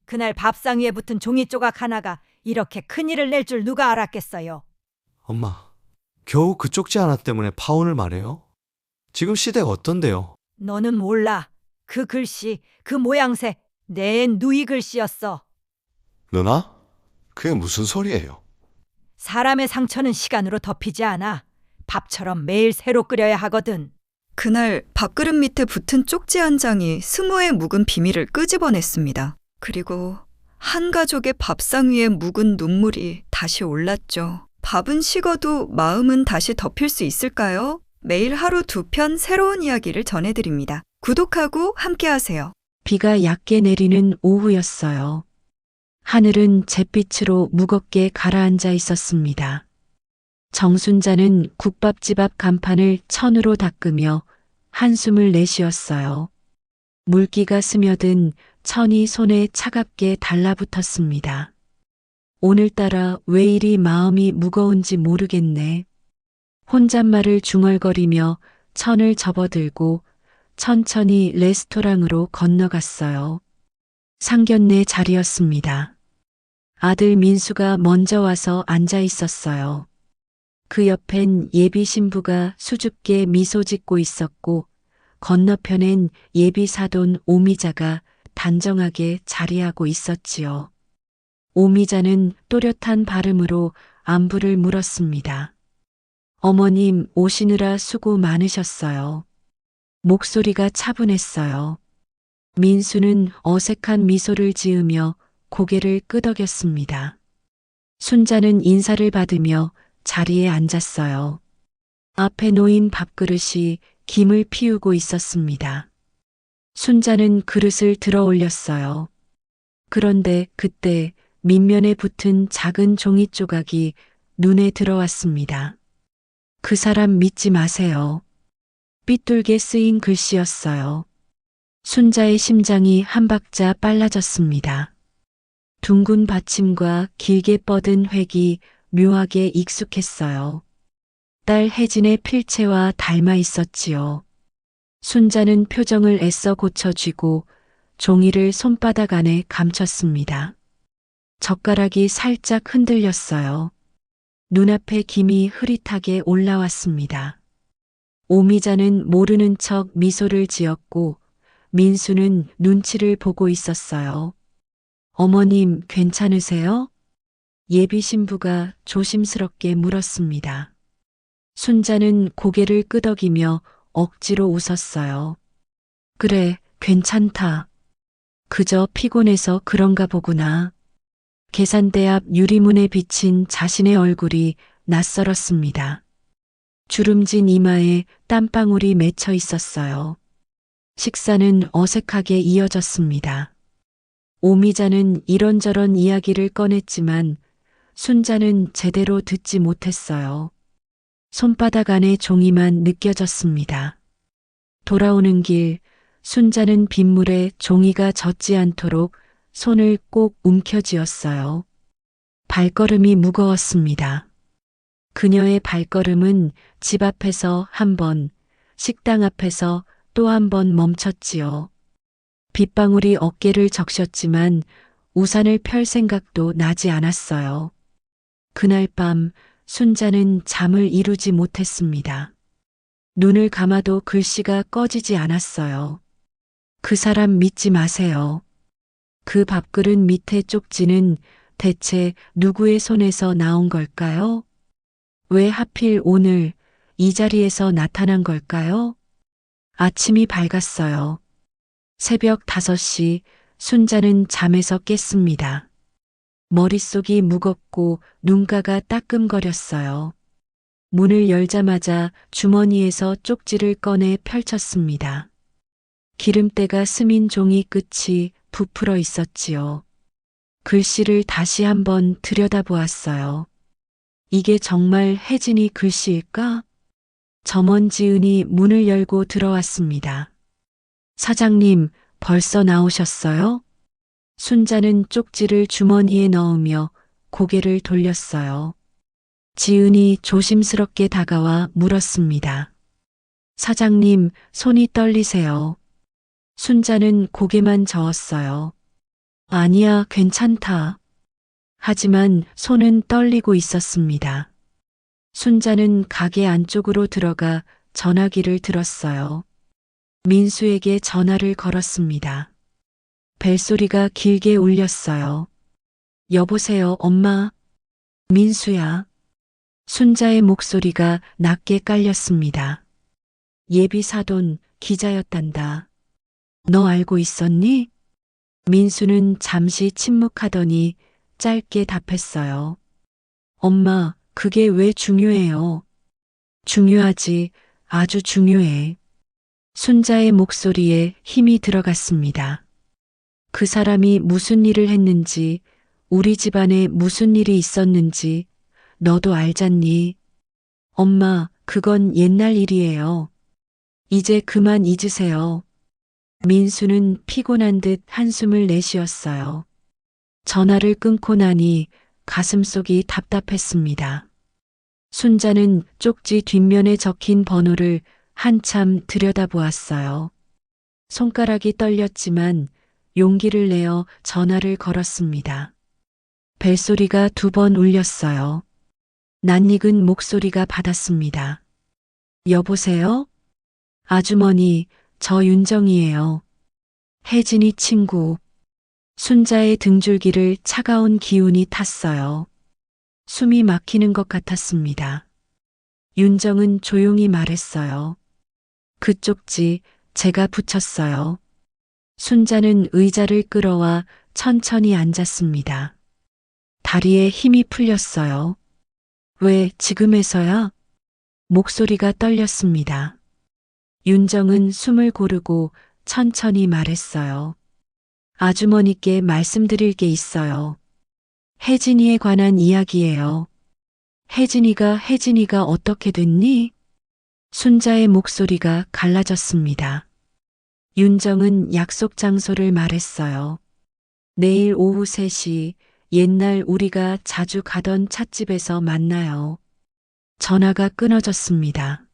그날 밥상 위에 붙은 종이 조각 하나가 이렇게 큰일을 낼 줄 누가 알았겠어요. 엄마, 겨우 그 쪽지 하나 때문에 파혼을 말해요? 지금 시대가 어떤데요? 너는 몰라. 그 글씨, 그 모양새, 내 누이 글씨였어. 누나? 그게 무슨 소리예요? 사람의 상처는 시간으로 덮이지 않아. 밥처럼 매일 새로 끓여야 하거든. 그날 밥그릇 밑에 붙은 쪽지 한 장이 스모의 묵은 비밀을 끄집어냈습니다. 그리고 한 가족의 밥상 위에 묵은 눈물이 다시 올랐죠. 밥은 식어도 마음은 다시 덮일 수 있을까요? 매일 하루 2편 새로운 이야기를 전해드립니다. 구독하고 함께하세요. 비가 얕게 내리는 오후였어요. 하늘은 잿빛으로 무겁게 가라앉아 있었습니다. 정순자는 국밥집 앞 간판을 천으로 닦으며 한숨을 내쉬었어요. 물기가 스며든 천이 손에 차갑게 달라붙었습니다. 오늘따라 왜 이리 마음이 무거운지 모르겠네. 혼잣말을 중얼거리며 천을 접어들고 천천히 레스토랑으로 건너갔어요. 상견례 자리였습니다. 아들 민수가 먼저 와서 앉아 있었어요. 그 옆엔 예비 신부가 수줍게 미소 짓고 있었고 건너편엔 예비 사돈 오미자가 단정하게 자리하고 있었지요. 오미자는 또렷한 발음으로 안부를 물었습니다. 어머님 오시느라 수고 많으셨어요. 목소리가 차분했어요. 민수는 어색한 미소를 지으며 고개를 끄덕였습니다. 순자는 인사를 받으며 자리에 앉았어요. 앞에 놓인 밥그릇이 김을 피우고 있었습니다. 순자는 그릇을 들어 올렸어요. 그런데 그때 밑면에 붙은 작은 종이 조각이 눈에 들어왔습니다. 그 사람 믿지 마세요. 삐뚤게 쓰인 글씨였어요. 순자의 심장이 한 박자 빨라졌습니다. 둥근 받침과 길게 뻗은 획이 묘하게 익숙했어요. 딸 혜진의 필체와 닮아 있었지요. 순자는 표정을 애써 고쳐쥐고 종이를 손바닥 안에 감췄습니다. 젓가락이 살짝 흔들렸어요. 눈앞에 김이 흐릿하게 올라왔습니다. 오미자는 모르는 척 미소를 지었고 민수는 눈치를 보고 있었어요. 어머님 괜찮으세요? 예비 신부가 조심스럽게 물었습니다. 순자는 고개를 끄덕이며 억지로 웃었어요. 그래, 괜찮다. 그저 피곤해서 그런가 보구나. 계산대 앞 유리문에 비친 자신의 얼굴이 낯설었습니다. 주름진 이마에 땀방울이 맺혀 있었어요. 식사는 어색하게 이어졌습니다. 오미자는 이런저런 이야기를 꺼냈지만 순자는 제대로 듣지 못했어요. 손바닥 안에 종이만 느껴졌습니다. 돌아오는 길 순자는 빗물에 종이가 젖지 않도록 손을 꼭 움켜쥐었어요. 발걸음이 무거웠습니다. 그녀의 발걸음은 집 앞에서 한 번, 식당 앞에서 또 한 번 멈췄지요. 빗방울이 어깨를 적셨지만 우산을 펼 생각도 나지 않았어요. 그날 밤 순자는 잠을 이루지 못했습니다. 눈을 감아도 글씨가 꺼지지 않았어요. 그 사람 믿지 마세요. 그 밥그릇 밑에 쪽지는 대체 누구의 손에서 나온 걸까요? 왜 하필 오늘 이 자리에서 나타난 걸까요? 아침이 밝았어요. 새벽 5시 순자는 잠에서 깼습니다. 머릿속이 무겁고 눈가가 따끔거렸어요. 문을 열자마자 주머니에서 쪽지를 꺼내 펼쳤습니다. 기름때가 스민 종이 끝이 부풀어 있었지요. 글씨를 다시 한번 들여다보았어요. 이게 정말 혜진이 글씨일까? 점원지은이 문을 열고 들어왔습니다. 사장님, 벌써 나오셨어요? 순자는 쪽지를 주머니에 넣으며 고개를 돌렸어요. 지은이 조심스럽게 다가와 물었습니다. 사장님, 손이 떨리세요. 순자는 고개만 저었어요. 아니야, 괜찮다. 하지만 손은 떨리고 있었습니다. 순자는 가게 안쪽으로 들어가 전화기를 들었어요. 민수에게 전화를 걸었습니다. 벨소리가 길게 울렸어요. 여보세요, 엄마. 민수야. 순자의 목소리가 낮게 깔렸습니다. 예비 사돈 기자였단다. 너 알고 있었니? 민수는 잠시 침묵하더니 짧게 답했어요. 엄마, 그게 왜 중요해요? 중요하지, 아주 중요해. 순자의 목소리에 힘이 들어갔습니다. 그 사람이 무슨 일을 했는지, 우리 집안에 무슨 일이 있었는지 너도 알잖니? 엄마, 그건 옛날 일이에요. 이제 그만 잊으세요. 민수는 피곤한 듯 한숨을 내쉬었어요. 전화를 끊고 나니 가슴속이 답답했습니다. 순자는 쪽지 뒷면에 적힌 번호를 한참 들여다보았어요. 손가락이 떨렸지만 용기를 내어 전화를 걸었습니다. 벨소리가 2번 울렸어요. 낯익은 목소리가 받았습니다. 여보세요? 아주머니, 저 윤정이에요. 혜진이 친구. 순자의 등줄기를 차가운 기운이 탔어요. 숨이 막히는 것 같았습니다. 윤정은 조용히 말했어요. 그 쪽지 제가 붙였어요. 순자는 의자를 끌어와 천천히 앉았습니다. 다리에 힘이 풀렸어요. 왜 지금에서야? 목소리가 떨렸습니다. 윤정은 숨을 고르고 천천히 말했어요. 아주머니께 말씀드릴 게 있어요. 혜진이에 관한 이야기예요. 혜진이가 어떻게 됐니? 순자의 목소리가 갈라졌습니다. 윤정은 약속 장소를 말했어요. 내일 오후 3시 옛날 우리가 자주 가던 찻집에서 만나요. 전화가 끊어졌습니다.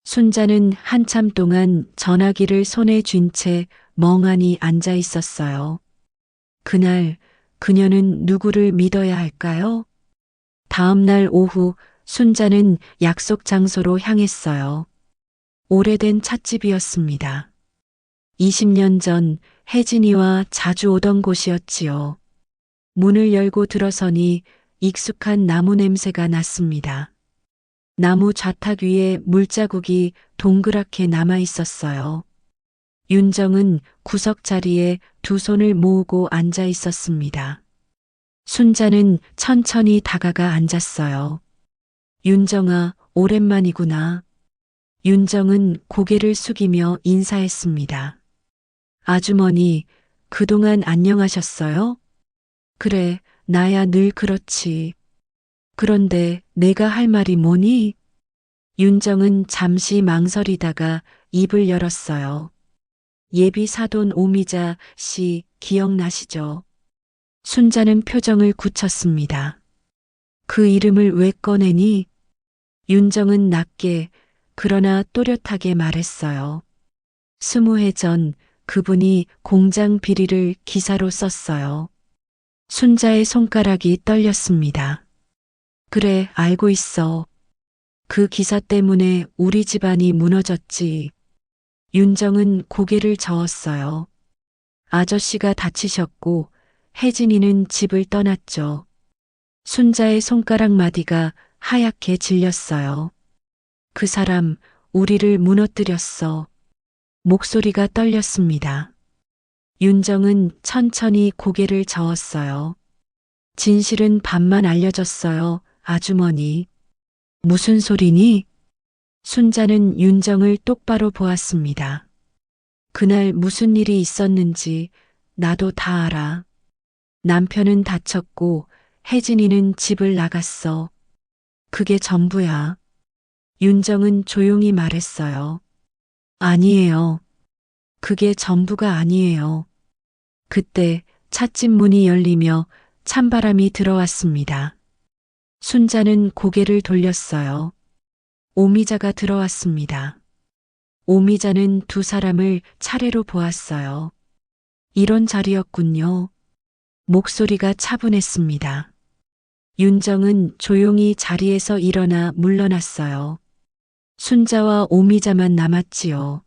순자는 한참 동안 전화기를 손에 쥔 채 멍하니 앉아 있었어요. 그날 그녀는 누구를 믿어야 할까요? 다음 날 오후 순자는 약속 장소로 향했어요. 오래된 찻집이었습니다. 20년 전 혜진이와 자주 오던 곳이었지요. 문을 열고 들어서니 익숙한 나무 냄새가 났습니다. 나무 좌탁 위에 물자국이 동그랗게 남아 있었어요. 윤정은 구석 자리에 2 손을 모으고 앉아 있었습니다. 순자는 천천히 다가가 앉았어요. 윤정아, 오랜만이구나. 윤정은 고개를 숙이며 인사했습니다. 아주머니, 그동안 안녕하셨어요? 그래, 나야 늘 그렇지. 그런데 내가 할 말이 뭐니? 윤정은 잠시 망설이다가 입을 열었어요. 예비 사돈 오미자 씨 기억나시죠? 순자는 표정을 굳혔습니다. 그 이름을 왜 꺼내니? 윤정은 낮게 그러나 또렷하게 말했어요. 20해 전 그분이 공장 비리를 기사로 썼어요. 순자의 손가락이 떨렸습니다. 그래, 알고 있어. 그 기사 때문에 우리 집안이 무너졌지. 윤정은 고개를 저었어요. 아저씨가 다치셨고 혜진이는 집을 떠났죠. 순자의 손가락 마디가 하얗게 질렸어요. 그 사람 우리를 무너뜨렸어. 목소리가 떨렸습니다. 윤정은 천천히 고개를 저었어요. 진실은 반만 알려졌어요, 아주머니. 무슨 소리니? 순자는 윤정을 똑바로 보았습니다. 그날 무슨 일이 있었는지 나도 다 알아. 남편은 다쳤고 혜진이는 집을 나갔어. 그게 전부야. 윤정은 조용히 말했어요. 아니에요. 그게 전부가 아니에요. 그때 찻집 문이 열리며 찬바람이 들어왔습니다. 순자는 고개를 돌렸어요. 오미자가 들어왔습니다. 오미자는 2 사람을 차례로 보았어요. 이런 자리였군요. 목소리가 차분했습니다. 윤정은 조용히 자리에서 일어나 물러났어요. 순자와 오미자만 남았지요.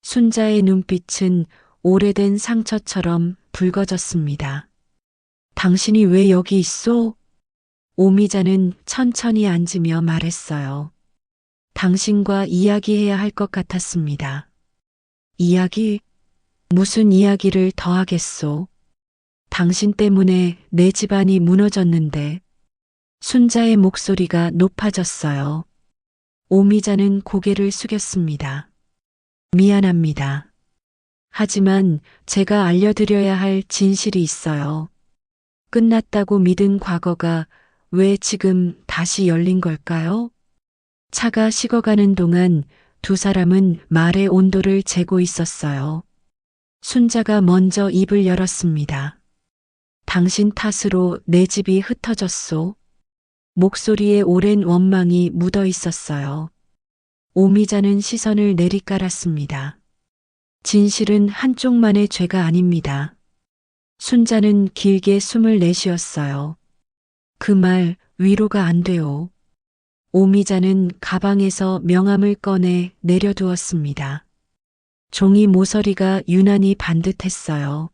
순자의 눈빛은 오래된 상처처럼 붉어졌습니다. 당신이 왜 여기 있소? 오미자는 천천히 앉으며 말했어요. 당신과 이야기해야 할 것 같았습니다. 이야기? 무슨 이야기를 더 하겠소? 당신 때문에 내 집안이 무너졌는데. 순자의 목소리가 높아졌어요. 오미자는 고개를 숙였습니다. 미안합니다. 하지만 제가 알려드려야 할 진실이 있어요. 끝났다고 믿은 과거가 왜 지금 다시 열린 걸까요? 차가 식어가는 동안 두 사람은 말의 온도를 재고 있었어요. 순자가 먼저 입을 열었습니다. 당신 탓으로 내 집이 흩어졌소. 목소리에 오랜 원망이 묻어 있었어요. 오미자는 시선을 내리깔았습니다. 진실은 한쪽만의 죄가 아닙니다. 순자는 길게 숨을 내쉬었어요. 그 말 위로가 안 돼요. 오미자는 가방에서 명함을 꺼내 내려두었습니다. 종이 모서리가 유난히 반듯했어요.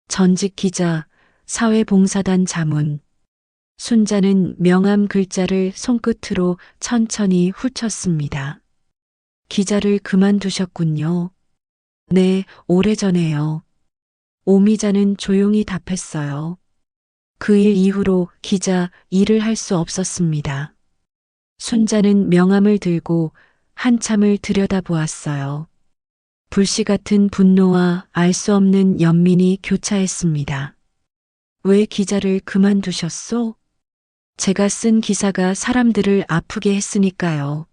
전직 기자, 사회봉사단 자문. 순자는 명함 글자를 손끝으로 천천히 훑었습니다. 기자를 그만두셨군요. 네, 오래전에요. 오미자는 조용히 답했어요. 그 일 이후로 기자 일을 할 수 없었습니다. 순자는 명함을 들고 한참을 들여다보았어요. 불씨 같은 분노와 알 수 없는 연민이 교차했습니다. 왜 기자를 그만두셨소? 제가 쓴 기사가 사람들을 아프게 했으니까요.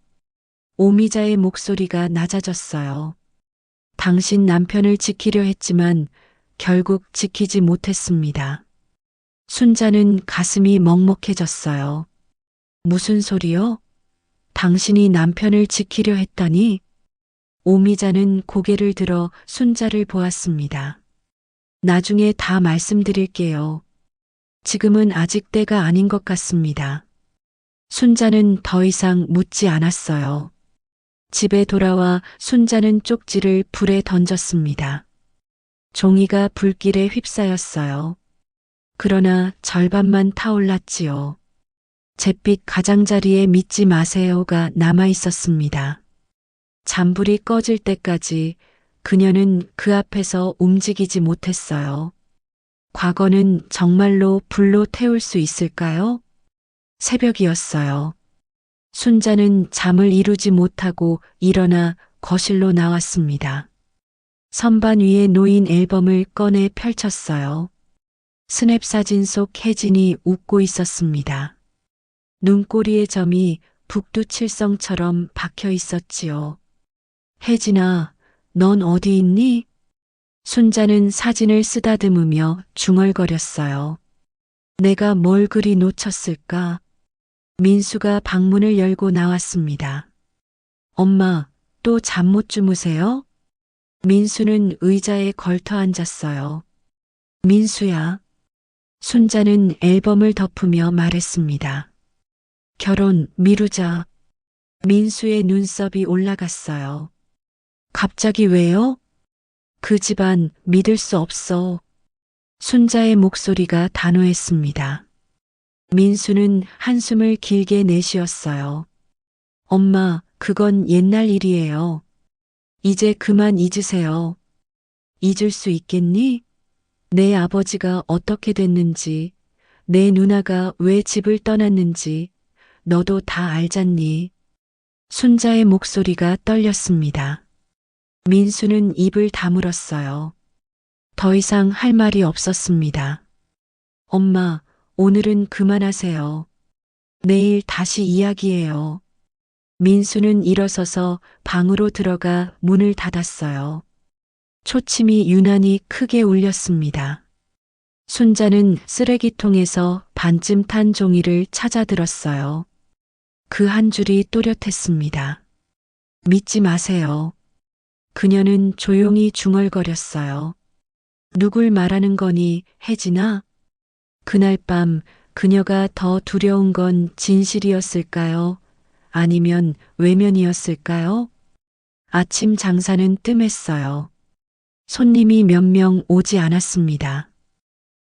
오미자의 목소리가 낮아졌어요. 당신 남편을 지키려 했지만 결국 지키지 못했습니다. 순자는 가슴이 먹먹해졌어요. 무슨 소리요? 당신이 남편을 지키려 했다니? 오미자는 고개를 들어 순자를 보았습니다. 나중에 다 말씀드릴게요. 지금은 아직 때가 아닌 것 같습니다. 순자는 더 이상 묻지 않았어요. 집에 돌아와 순자는 쪽지를 불에 던졌습니다. 종이가 불길에 휩싸였어요. 그러나 절반만 타올랐지요. 잿빛 가장자리에 믿지 마세요가 남아 있었습니다. 잔불이 꺼질 때까지 그녀는 그 앞에서 움직이지 못했어요. 과거는 정말로 불로 태울 수 있을까요? 새벽이었어요. 순자는 잠을 이루지 못하고 일어나 거실로 나왔습니다. 선반 위에 놓인 앨범을 꺼내 펼쳤어요. 스냅 사진 속 혜진이 웃고 있었습니다. 눈꼬리의 점이 북두칠성처럼 박혀 있었지요. 혜진아, 넌 어디 있니? 순자는 사진을 쓰다듬으며 중얼거렸어요. 내가 뭘 그리 놓쳤을까? 민수가 방문을 열고 나왔습니다. 엄마, 또 잠 못 주무세요? 민수는 의자에 걸터 앉았어요. 민수야. 순자는 앨범을 덮으며 말했습니다. 결혼 미루자. 민수의 눈썹이 올라갔어요. 갑자기 왜요? 그 집안 믿을 수 없어. 순자의 목소리가 단호했습니다. 민수는 한숨을 길게 내쉬었어요. 엄마, 그건 옛날 일이에요. 이제 그만 잊으세요. 잊을 수 있겠니? 내 아버지가 어떻게 됐는지, 내 누나가 왜 집을 떠났는지, 너도 다 알잖니. 순자의 목소리가 떨렸습니다. 민수는 입을 다물었어요. 더 이상 할 말이 없었습니다. 엄마, 오늘은 그만하세요. 내일 다시 이야기해요. 민수는 일어서서 방으로 들어가 문을 닫았어요. 초침이 유난히 크게 울렸습니다. 순자는 쓰레기통에서 반쯤 탄 종이를 찾아들었어요. 그 한 줄이 또렷했습니다. 믿지 마세요. 그녀는 조용히 중얼거렸어요. 누굴 말하는 거니, 혜진아? 그날 밤 그녀가 더 두려운 건 진실이었을까요? 아니면 외면이었을까요? 아침 장사는 뜸했어요. 손님이 몇 명 오지 않았습니다.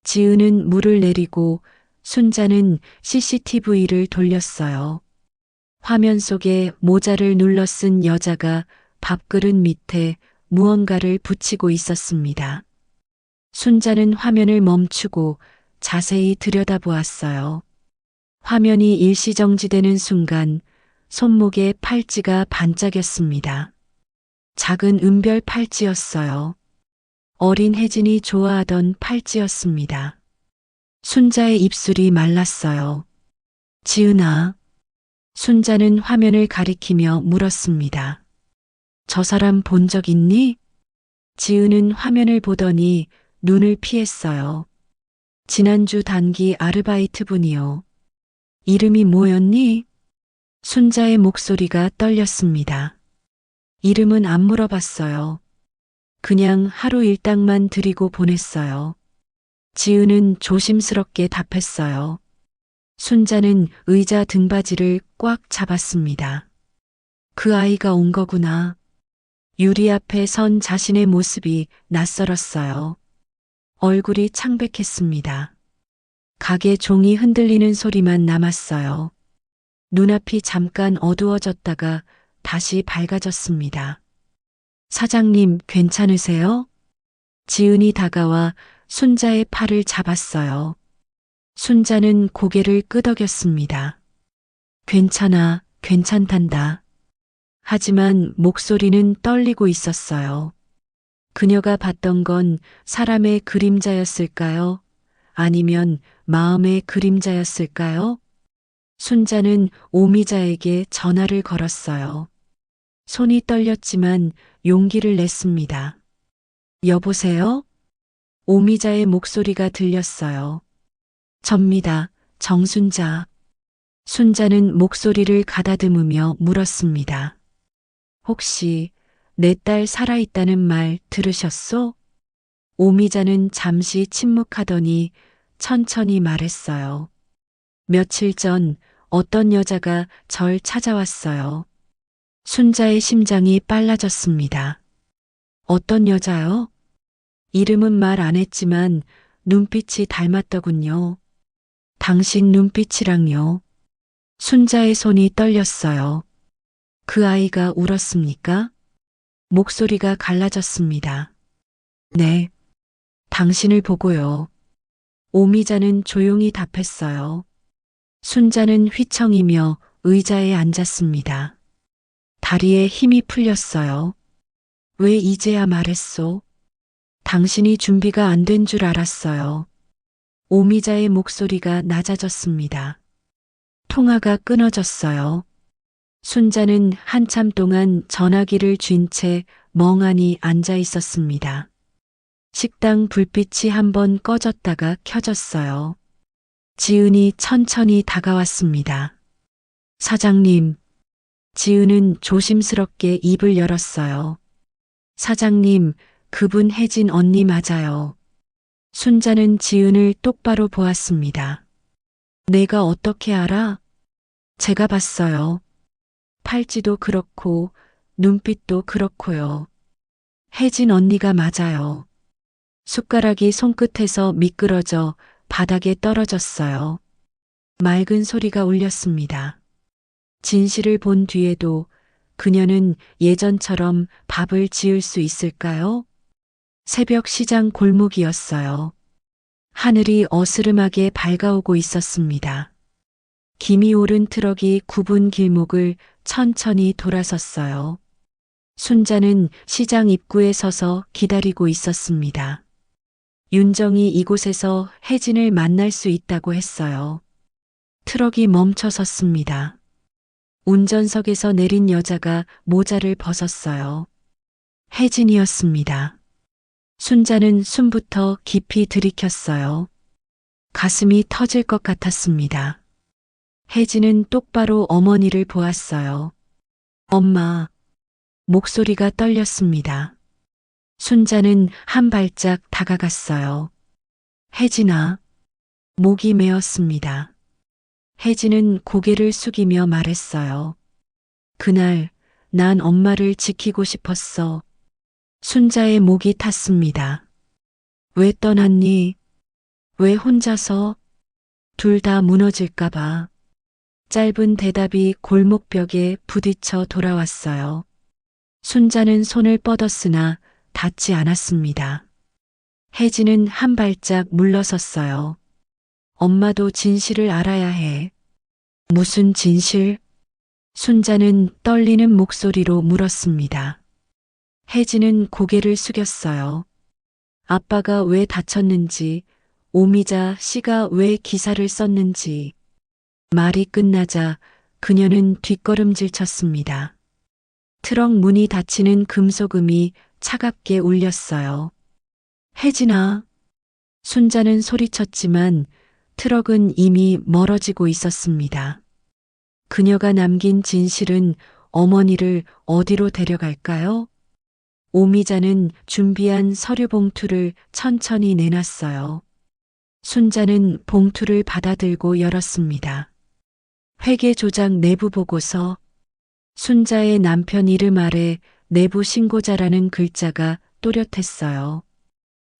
지은은 물을 내리고 순자는 CCTV를 돌렸어요. 화면 속에 모자를 눌러 쓴 여자가 밥그릇 밑에 무언가를 붙이고 있었습니다. 순자는 화면을 멈추고 자세히 들여다보았어요. 화면이 일시정지되는 순간 손목에 팔찌가 반짝였습니다. 작은 은별 팔찌였어요. 어린 혜진이 좋아하던 팔찌였습니다. 순자의 입술이 말랐어요. 지은아. 순자는 화면을 가리키며 물었습니다. 저 사람 본 적 있니? 지은은 화면을 보더니 눈을 피했어요. 지난주 단기 아르바이트 분이요. 이름이 뭐였니? 순자의 목소리가 떨렸습니다. 이름은 안 물어봤어요. 그냥 하루 일당만 드리고 보냈어요. 지은은 조심스럽게 답했어요. 순자는 의자 등받이를 꽉 잡았습니다. 그 아이가 온 거구나. 유리 앞에 선 자신의 모습이 낯설었어요. 얼굴이 창백했습니다. 가게 종이 흔들리는 소리만 남았어요. 눈앞이 잠깐 어두워졌다가 다시 밝아졌습니다. 사장님, 괜찮으세요? 지은이 다가와 순자의 팔을 잡았어요. 순자는 고개를 끄덕였습니다. 괜찮아, 괜찮단다. 하지만 목소리는 떨리고 있었어요. 그녀가 봤던 건 사람의 그림자였을까요? 아니면 마음의 그림자였을까요? 순자는 오미자에게 전화를 걸었어요. 손이 떨렸지만 용기를 냈습니다. 여보세요? 오미자의 목소리가 들렸어요. 접니다, 정순자. 순자는 목소리를 가다듬으며 물었습니다. 혹시 내 딸 살아있다는 말 들으셨소? 오미자는 잠시 침묵하더니 천천히 말했어요. 며칠 전 어떤 여자가 절 찾아왔어요. 순자의 심장이 빨라졌습니다. 어떤 여자요? 이름은 말 안 했지만 눈빛이 닮았더군요. 당신 눈빛이랑요. 순자의 손이 떨렸어요. 그 아이가 울었습니까? 목소리가 갈라졌습니다. 네. 당신을 보고요. 오미자는 조용히 답했어요. 순자는 휘청이며 의자에 앉았습니다. 다리에 힘이 풀렸어요. 왜 이제야 말했소? 당신이 준비가 안 된 줄 알았어요. 오미자의 목소리가 낮아졌습니다. 통화가 끊어졌어요. 순자는 한참 동안 전화기를 쥔 채 멍하니 앉아 있었습니다. 식당 불빛이 한번 꺼졌다가 켜졌어요. 지은이 천천히 다가왔습니다. 사장님. 지은은 조심스럽게 입을 열었어요. 사장님, 그분 혜진 언니 맞아요. 순자는 지은을 똑바로 보았습니다. 내가 어떻게 알아? 제가 봤어요. 팔찌도 그렇고 눈빛도 그렇고요. 혜진 언니가 맞아요. 숟가락이 손끝에서 미끄러져 바닥에 떨어졌어요. 맑은 소리가 울렸습니다. 진실을 본 뒤에도 그녀는 예전처럼 밥을 지을 수 있을까요? 새벽 시장 골목이었어요. 하늘이 어스름하게 밝아오고 있었습니다. 김이 오른 트럭이 굽은 길목을 천천히 돌아섰어요. 순자는 시장 입구에 서서 기다리고 있었습니다. 윤정이 이곳에서 혜진을 만날 수 있다고 했어요. 트럭이 멈춰 섰습니다. 운전석에서 내린 여자가 모자를 벗었어요. 혜진이었습니다. 순자는 숨부터 깊이 들이켰어요. 가슴이 터질 것 같았습니다. 혜진은 똑바로 어머니를 보았어요. 엄마. 목소리가 떨렸습니다. 순자는 한 발짝 다가갔어요. 혜진아. 목이 메었습니다. 혜진은 고개를 숙이며 말했어요. 그날 난 엄마를 지키고 싶었어. 순자의 목이 탔습니다. 왜 떠났니? 왜 혼자서? 둘 다 무너질까봐. 짧은 대답이 골목벽에 부딪혀 돌아왔어요. 순자는 손을 뻗었으나 닿지 않았습니다. 혜진은 한 발짝 물러섰어요. 엄마도 진실을 알아야 해. 무슨 진실? 순자는 떨리는 목소리로 물었습니다. 혜진은 고개를 숙였어요. 아빠가 왜 다쳤는지, 오미자 씨가 왜 기사를 썼는지. 말이 끝나자 그녀는 뒷걸음질 쳤습니다. 트럭 문이 닫히는 금속음이 차갑게 울렸어요. 혜진아. 순자는 소리쳤지만 트럭은 이미 멀어지고 있었습니다. 그녀가 남긴 진실은 어머니를 어디로 데려갈까요? 오미자는 준비한 서류 봉투를 천천히 내놨어요. 순자는 봉투를 받아들고 열었습니다. 회계 조작 내부 보고서. 순자의 남편 이름 아래 내부 신고자라는 글자가 또렷했어요.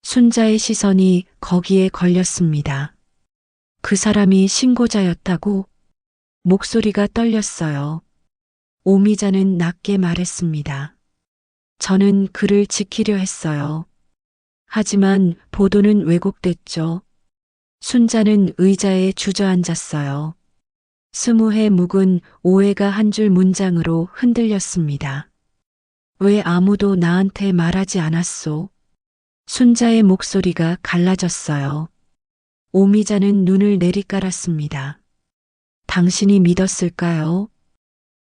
순자의 시선이 거기에 걸렸습니다. 그 사람이 신고자였다고? 목소리가 떨렸어요. 오미자는 낮게 말했습니다. 저는 그를 지키려 했어요. 하지만 보도는 왜곡됐죠. 순자는 의자에 주저앉았어요. 20해 묵은 오해가 한 줄 문장으로 흔들렸습니다. 왜 아무도 나한테 말하지 않았소? 순자의 목소리가 갈라졌어요. 오미자는 눈을 내리깔았습니다. 당신이 믿었을까요?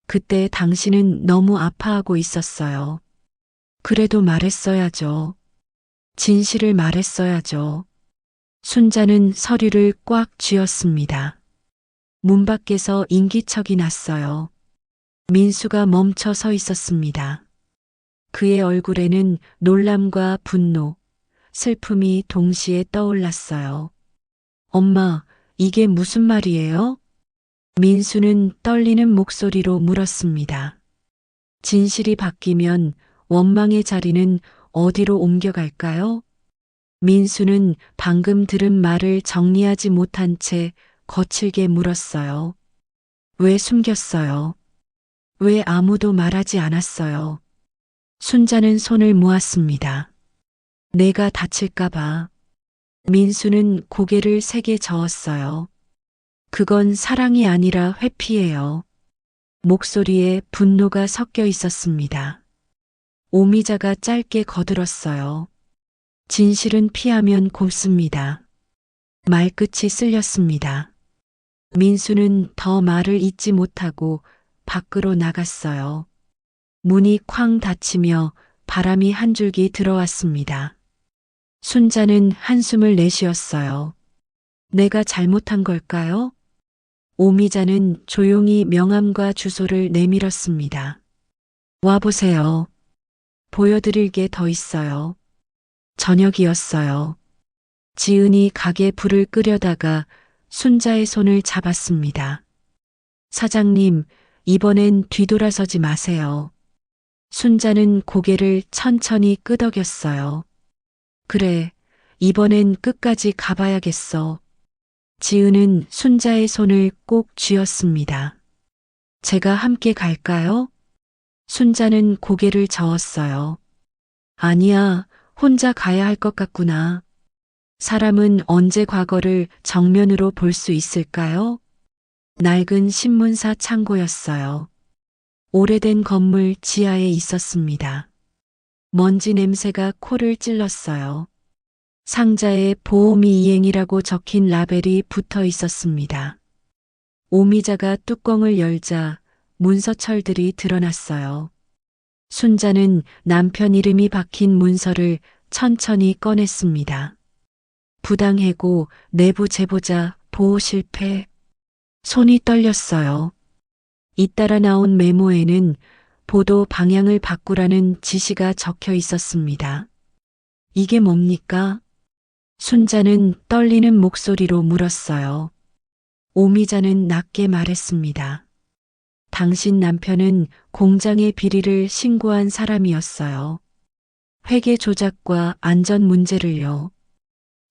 그때 당신은 너무 아파하고 있었어요. 그래도 말했어야죠. 진실을 말했어야죠. 순자는 서류를 꽉 쥐었습니다. 문 밖에서 인기척이 났어요. 민수가 멈춰 서 있었습니다. 그의 얼굴에는 놀람과 분노, 슬픔이 동시에 떠올랐어요. 엄마, 이게 무슨 말이에요? 민수는 떨리는 목소리로 물었습니다. 진실이 바뀌면 원망의 자리는 어디로 옮겨갈까요? 민수는 방금 들은 말을 정리하지 못한 채 거칠게 물었어요. 왜 숨겼어요? 왜 아무도 말하지 않았어요? 순자는 손을 모았습니다. 내가 다칠까봐. 민수는 고개를 세게 저었어요. 그건 사랑이 아니라 회피예요. 목소리에 분노가 섞여 있었습니다. 오미자가 짧게 거들었어요. 진실은 피하면 곱습니다. 말끝이 쓸렸습니다. 민수는 더 말을 잇지 못하고 밖으로 나갔어요. 문이 쾅 닫히며 바람이 한 줄기 들어왔습니다. 순자는 한숨을 내쉬었어요. 내가 잘못한 걸까요? 오미자는 조용히 명함과 주소를 내밀었습니다. 와보세요. 보여드릴 게 더 있어요. 저녁이었어요. 지은이 가게 불을 끄려다가 순자의 손을 잡았습니다. 사장님, 이번엔 뒤돌아서지 마세요. 순자는 고개를 천천히 끄덕였어요. 그래, 이번엔 끝까지 가봐야겠어. 지은은 순자의 손을 꼭 쥐었습니다. 제가 함께 갈까요? 순자는 고개를 저었어요. 아니야, 혼자 가야 할 것 같구나. 사람은 언제 과거를 정면으로 볼 수 있을까요? 낡은 신문사 창고였어요. 오래된 건물 지하에 있었습니다. 먼지 냄새가 코를 찔렀어요. 상자에 보호미 이행이라고 적힌 라벨이 붙어 있었습니다. 오미자가 뚜껑을 열자 문서철들이 드러났어요. 순자는 남편 이름이 박힌 문서를 천천히 꺼냈습니다. 부당해고, 내부 제보자, 보호 실패. 손이 떨렸어요. 잇따라 나온 메모에는 보도 방향을 바꾸라는 지시가 적혀 있었습니다. 이게 뭡니까? 순자는 떨리는 목소리로 물었어요. 오미자는 낮게 말했습니다. 당신 남편은 공장의 비리를 신고한 사람이었어요. 회계 조작과 안전 문제를요.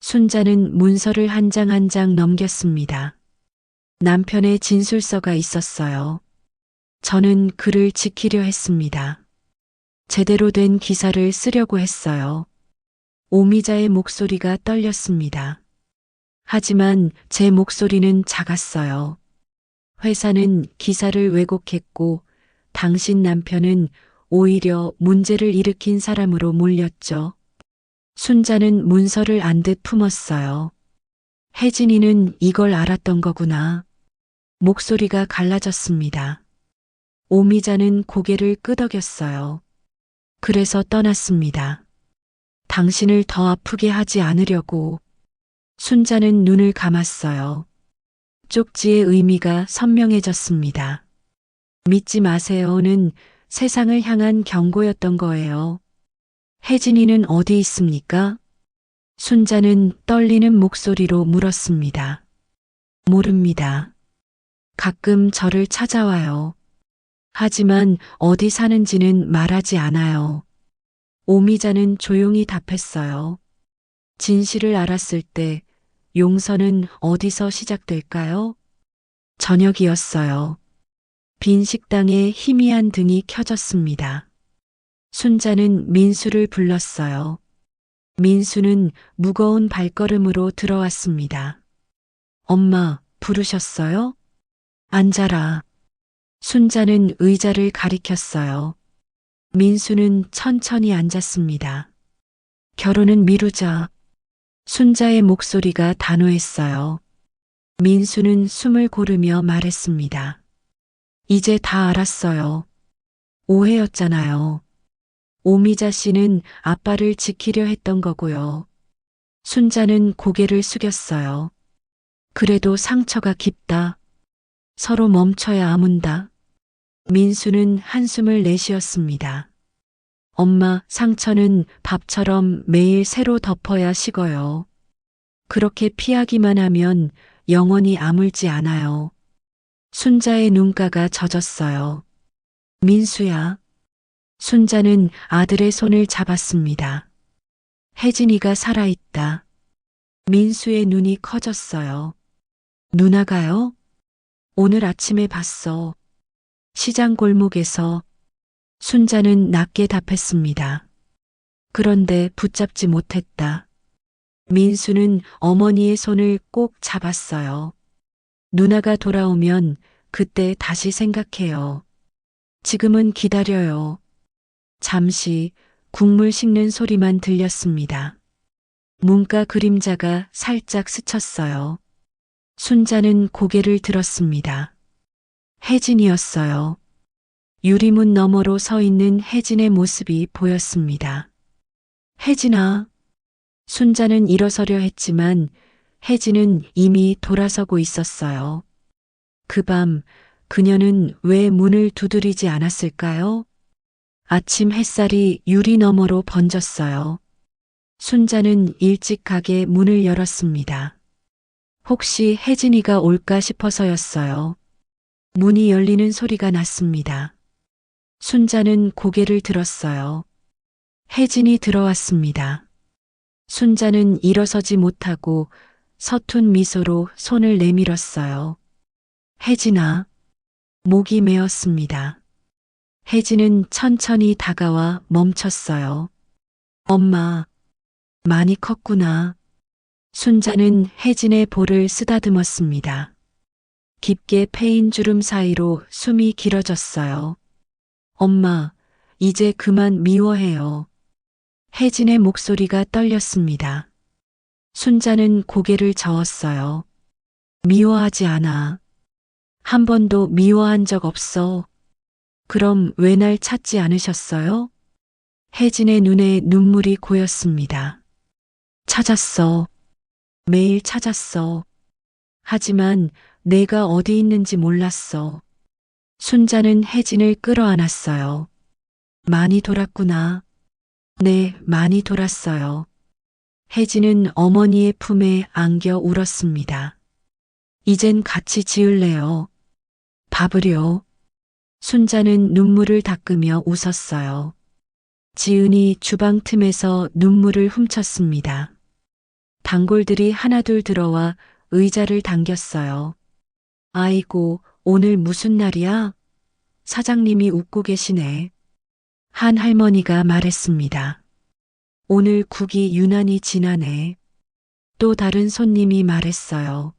순자는 문서를 한 장 한 장 넘겼습니다. 남편의 진술서가 있었어요. 저는 그를 지키려 했습니다. 제대로 된 기사를 쓰려고 했어요. 오미자의 목소리가 떨렸습니다. 하지만 제 목소리는 작았어요. 회사는 기사를 왜곡했고 당신 남편은 오히려 문제를 일으킨 사람으로 몰렸죠. 순자는 문서를 안 듯 품었어요. 혜진이는 이걸 알았던 거구나. 목소리가 갈라졌습니다. 오미자는 고개를 끄덕였어요. 그래서 떠났습니다. 당신을 더 아프게 하지 않으려고. 순자는 눈을 감았어요. 쪽지의 의미가 선명해졌습니다. 믿지 마세요는 세상을 향한 경고였던 거예요. 혜진이는 어디 있습니까? 순자는 떨리는 목소리로 물었습니다. 모릅니다. 가끔 저를 찾아와요. 하지만 어디 사는지는 말하지 않아요. 오미자는 조용히 답했어요. 진실을 알았을 때 용서는 어디서 시작될까요? 저녁이었어요. 빈 식당에 희미한 등이 켜졌습니다. 순자는 민수를 불렀어요. 민수는 무거운 발걸음으로 들어왔습니다. 엄마, 부르셨어요? 앉아라. 순자는 의자를 가리켰어요. 민수는 천천히 앉았습니다. 결혼은 미루자. 순자의 목소리가 단호했어요. 민수는 숨을 고르며 말했습니다. 이제 다 알았어요. 오해였잖아요. 오미자 씨는 아빠를 지키려 했던 거고요. 순자는 고개를 숙였어요. 그래도 상처가 깊다. 서로 멈춰야 아문다. 민수는 한숨을 내쉬었습니다. 엄마, 상처는 밥처럼 매일 새로 덮어야 식어요. 그렇게 피하기만 하면 영원히 아물지 않아요. 순자의 눈가가 젖었어요. 민수야. 순자는 아들의 손을 잡았습니다. 혜진이가 살아있다. 민수의 눈이 커졌어요. 누나가요? 오늘 아침에 봤어. 시장 골목에서. 순자는 낮게 답했습니다. 그런데 붙잡지 못했다. 민수는 어머니의 손을 꼭 잡았어요. 누나가 돌아오면 그때 다시 생각해요. 지금은 기다려요. 잠시 국물 식는 소리만 들렸습니다. 문가 그림자가 살짝 스쳤어요. 순자는 고개를 들었습니다. 혜진이었어요. 유리문 너머로 서 있는 혜진의 모습이 보였습니다. 혜진아. 순자는 일어서려 했지만 혜진은 이미 돌아서고 있었어요. 그 밤 그녀는 왜 문을 두드리지 않았을까요? 아침 햇살이 유리 너머로 번졌어요. 순자는 일찍 가게 문을 열었습니다. 혹시 혜진이가 올까 싶어서였어요. 문이 열리는 소리가 났습니다. 순자는 고개를 들었어요. 혜진이 들어왔습니다. 순자는 일어서지 못하고 서툰 미소로 손을 내밀었어요. 혜진아. 목이 메었습니다. 혜진은 천천히 다가와 멈췄어요. 엄마, 많이 컸구나. 순자는 혜진의 볼을 쓰다듬었습니다. 깊게 패인 주름 사이로 숨이 길어졌어요. 엄마, 이제 그만 미워해요. 혜진의 목소리가 떨렸습니다. 순자는 고개를 저었어요. 미워하지 않아. 한 번도 미워한 적 없어. 그럼 왜 날 찾지 않으셨어요? 혜진의 눈에 눈물이 고였습니다. 찾았어. 매일 찾았어. 하지만 내가 어디 있는지 몰랐어. 순자는 혜진을 끌어안았어요. 많이 돌았구나. 네, 많이 돌았어요. 혜진은 어머니의 품에 안겨 울었습니다. 이젠 같이 지을래요. 밥을요. 순자는 눈물을 닦으며 웃었어요. 지은이 주방 틈에서 눈물을 훔쳤습니다. 단골들이 하나둘 들어와 의자를 당겼어요. 아이고, 오늘 무슨 날이야? 사장님이 웃고 계시네. 한 할머니가 말했습니다. 오늘 국이 유난히 진하네. 또 다른 손님이 말했어요.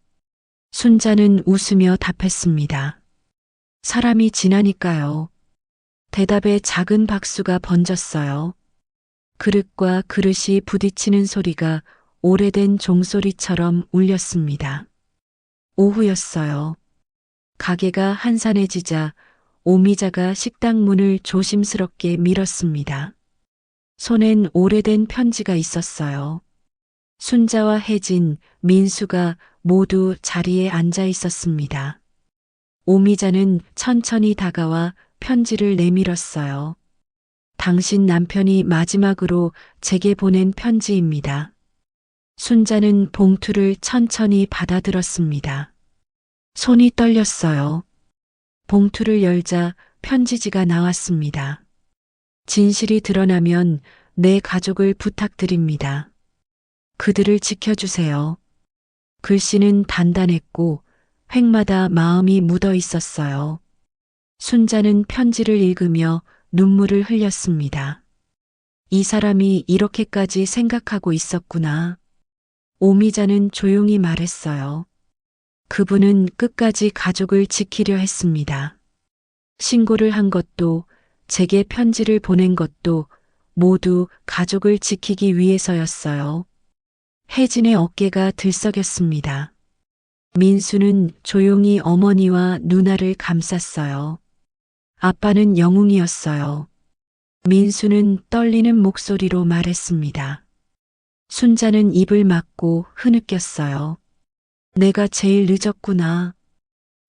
순자는 웃으며 답했습니다. 사람이 지나니까요. 대답에 작은 박수가 번졌어요. 그릇과 그릇이 부딪히는 소리가 오래된 종소리처럼 울렸습니다. 오후였어요. 가게가 한산해지자 오미자가 식당 문을 조심스럽게 밀었습니다. 손엔 오래된 편지가 있었어요. 순자와 혜진, 민수가 모두 자리에 앉아 있었습니다. 오미자는 천천히 다가와 편지를 내밀었어요. 당신 남편이 마지막으로 제게 보낸 편지입니다. 순자는 봉투를 천천히 받아들었습니다. 손이 떨렸어요. 봉투를 열자 편지지가 나왔습니다. 진실이 드러나면 내 가족을 부탁드립니다. 그들을 지켜주세요. 글씨는 단단했고 획마다 마음이 묻어 있었어요. 순자는 편지를 읽으며 눈물을 흘렸습니다. 이 사람이 이렇게까지 생각하고 있었구나. 오미자는 조용히 말했어요. 그분은 끝까지 가족을 지키려 했습니다. 신고를 한 것도 제게 편지를 보낸 것도 모두 가족을 지키기 위해서였어요. 혜진의 어깨가 들썩였습니다. 민수는 조용히 어머니와 누나를 감쌌어요. 아빠는 영웅이었어요. 민수는 떨리는 목소리로 말했습니다. 순자는 입을 막고 흐느꼈어요. 내가 제일 늦었구나.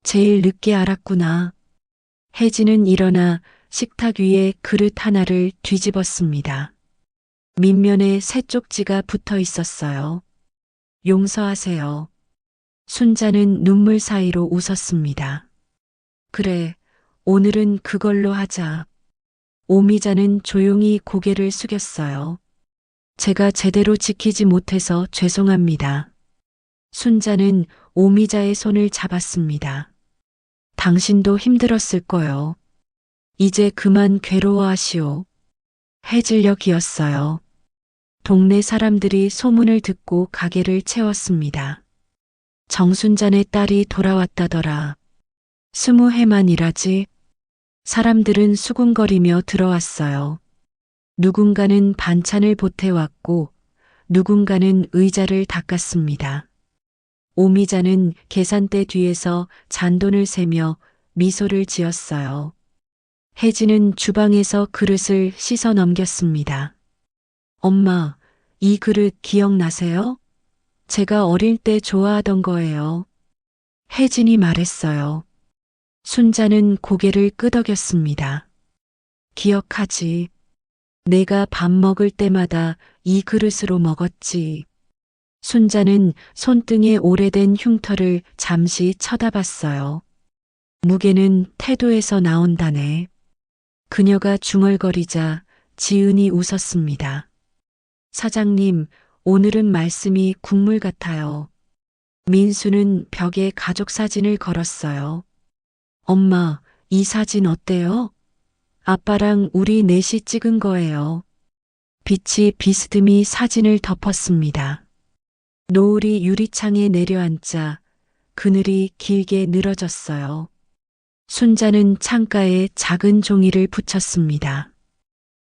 제일 늦게 알았구나. 혜진은 일어나 식탁 위에 그릇 하나를 뒤집었습니다. 밑면에 새 쪽지가 붙어 있었어요. 용서하세요. 순자는 눈물 사이로 웃었습니다. 그래, 오늘은 그걸로 하자. 오미자는 조용히 고개를 숙였어요. 제가 제대로 지키지 못해서 죄송합니다. 순자는 오미자의 손을 잡았습니다. 당신도 힘들었을 거요. 이제 그만 괴로워하시오. 해질녘 이었어요. 동네 사람들이 소문을 듣고 가게를 채웠습니다. 정순잔의 딸이 돌아왔다더라. 20해만 일하지. 사람들은 수군거리며 들어왔어요. 누군가는 반찬을 보태왔고 누군가는 의자를 닦았습니다. 오미자는 계산대 뒤에서 잔돈을 세며 미소를 지었어요. 혜진은 주방에서 그릇을 씻어 넘겼습니다. 엄마, 이 그릇 기억나세요? 제가 어릴 때 좋아하던 거예요. 혜진이 말했어요. 순자는 고개를 끄덕였습니다. 기억하지. 내가 밥 먹을 때마다 이 그릇으로 먹었지. 순자는 손등에 오래된 흉터를 잠시 쳐다봤어요. 무게는 태도에서 나온다네. 그녀가 중얼거리자 지은이 웃었습니다. 사장님, 오늘은 말씀이 국물 같아요. 민수는 벽에 가족 사진을 걸었어요. 엄마, 이 사진 어때요? 아빠랑 우리 넷이 찍은 거예요. 빛이 비스듬히 사진을 덮었습니다. 노을이 유리창에 내려앉자 그늘이 길게 늘어졌어요. 순자는 창가에 작은 종이를 붙였습니다.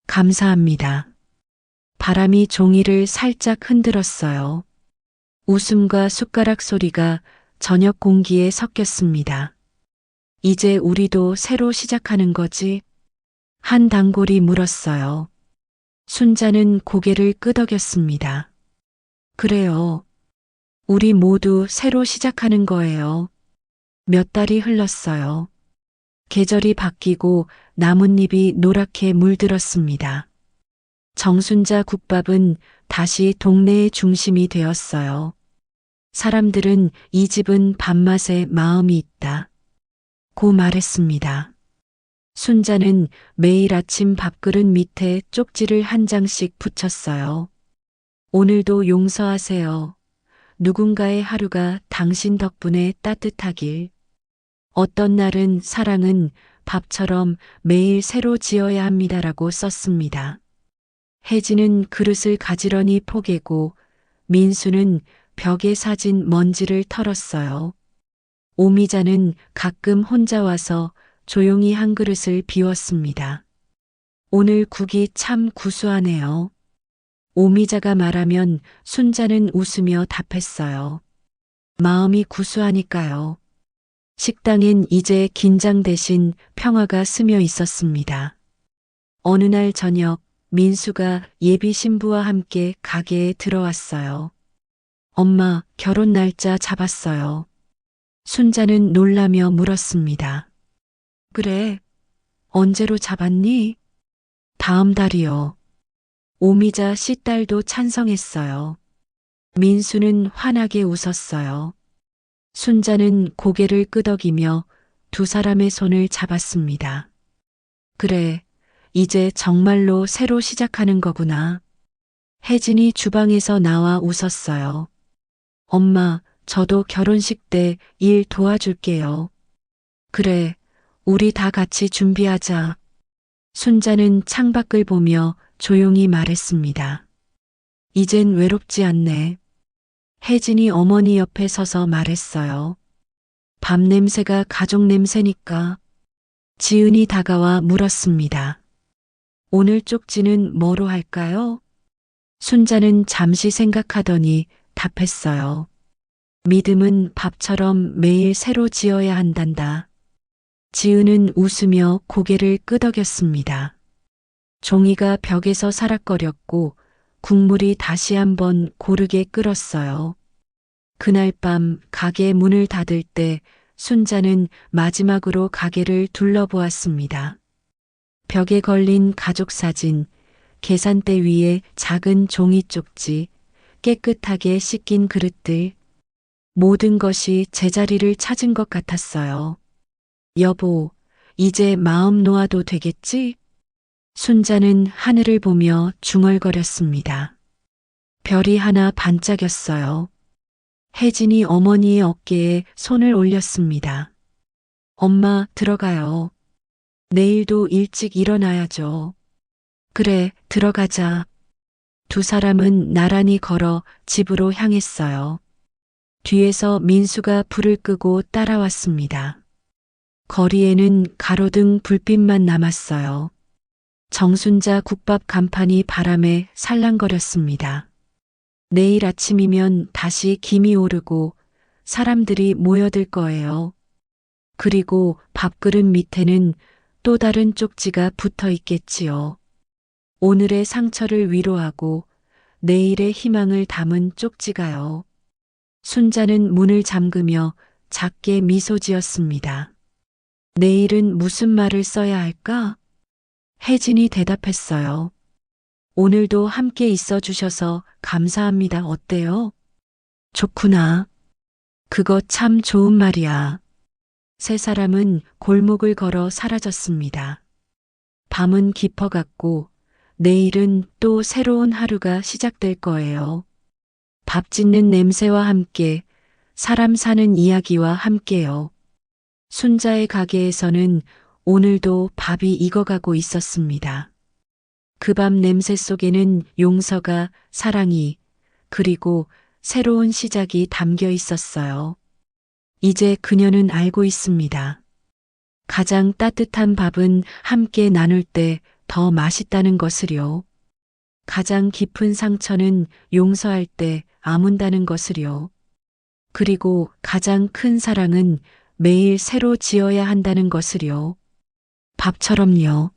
감사합니다. 바람이 종이를 살짝 흔들었어요. 웃음과 숟가락 소리가 저녁 공기에 섞였습니다. 이제 우리도 새로 시작하는 거지? 한 단골이 물었어요. 순자는 고개를 끄덕였습니다. 그래요. 우리 모두 새로 시작하는 거예요. 몇 달이 흘렀어요. 계절이 바뀌고 나뭇잎이 노랗게 물들었습니다. 정순자 국밥은 다시 동네의 중심이 되었어요. 사람들은 이 집은 밥맛에 마음이 있다. 고 말했습니다. 순자는 매일 아침 밥그릇 밑에 쪽지를 한 장씩 붙였어요. 오늘도 용서하세요. 누군가의 하루가 당신 덕분에 따뜻하길. 어떤 날은 사랑은 밥처럼 매일 새로 지어야 합니다라고 썼습니다. 혜진은 그릇을 가지런히 포개고 민수는 벽에 사진 먼지를 털었어요. 오미자는 가끔 혼자 와서 조용히 한 그릇을 비웠습니다. 오늘 국이 참 구수하네요. 오미자가 말하면 순자는 웃으며 답했어요. 마음이 구수하니까요. 식당엔 이제 긴장 대신 평화가 스며 있었습니다. 어느 날 저녁 민수가 예비 신부와 함께 가게에 들어왔어요. 엄마, 결혼 날짜 잡았어요. 순자는 놀라며 물었습니다. 그래, 언제로 잡았니? 다음 달이요. 오미자 씨딸도 찬성했어요. 민수는 환하게 웃었어요. 순자는 고개를 끄덕이며 두 사람의 손을 잡았습니다. 그래, 이제 정말로 새로 시작하는 거구나. 혜진이 주방에서 나와 웃었어요. 엄마, 저도 결혼식 때 일 도와줄게요. 그래, 우리 다 같이 준비하자. 순자는 창밖을 보며 조용히 말했습니다. 이젠 외롭지 않네. 혜진이 어머니 옆에 서서 말했어요. 밥 냄새가 가족 냄새니까. 지은이 다가와 물었습니다. 오늘 쪽지는 뭐로 할까요? 순자는 잠시 생각하더니 답했어요. 믿음은 밥처럼 매일 새로 지어야 한단다. 지은은 웃으며 고개를 끄덕였습니다. 종이가 벽에서 사락거렸고 국물이 다시 한번 고르게 끓었어요. 그날 밤 가게 문을 닫을 때 순자는 마지막으로 가게를 둘러보았습니다. 벽에 걸린 가족 사진, 계산대 위에 작은 종이 쪽지, 깨끗하게 씻긴 그릇들, 모든 것이 제자리를 찾은 것 같았어요. 여보, 이제 마음 놓아도 되겠지? 순자는 하늘을 보며 중얼거렸습니다. 별이 하나 반짝였어요. 혜진이 어머니의 어깨에 손을 올렸습니다. 엄마, 들어가요. 내일도 일찍 일어나야죠. 그래, 들어가자. 두 사람은 나란히 걸어 집으로 향했어요. 뒤에서 민수가 불을 끄고 따라왔습니다. 거리에는 가로등 불빛만 남았어요. 정순자 국밥 간판이 바람에 살랑거렸습니다. 내일 아침이면 다시 김이 오르고 사람들이 모여들 거예요. 그리고 밥그릇 밑에는 또 다른 쪽지가 붙어 있겠지요. 오늘의 상처를 위로하고 내일의 희망을 담은 쪽지가요. 순자는 문을 잠그며 작게 미소 지었습니다. 내일은 무슨 말을 써야 할까? 혜진이 대답했어요. 오늘도 함께 있어 주셔서 감사합니다. 어때요? 좋구나. 그거 참 좋은 말이야. 세 사람은 골목을 걸어 사라졌습니다. 밤은 깊어갔고 내일은 또 새로운 하루가 시작될 거예요. 밥 짓는 냄새와 함께 사람 사는 이야기와 함께요. 순자의 가게에서는 오늘도 밥이 익어가고 있었습니다. 그 밤 냄새 속에는 용서가, 사랑이, 그리고 새로운 시작이 담겨 있었어요. 이제 그녀는 알고 있습니다. 가장 따뜻한 밥은 함께 나눌 때 더 맛있다는 것을요. 가장 깊은 상처는 용서할 때 아문다는 것을요. 그리고 가장 큰 사랑은 매일 새로 지어야 한다는 것을요. 밥처럼요.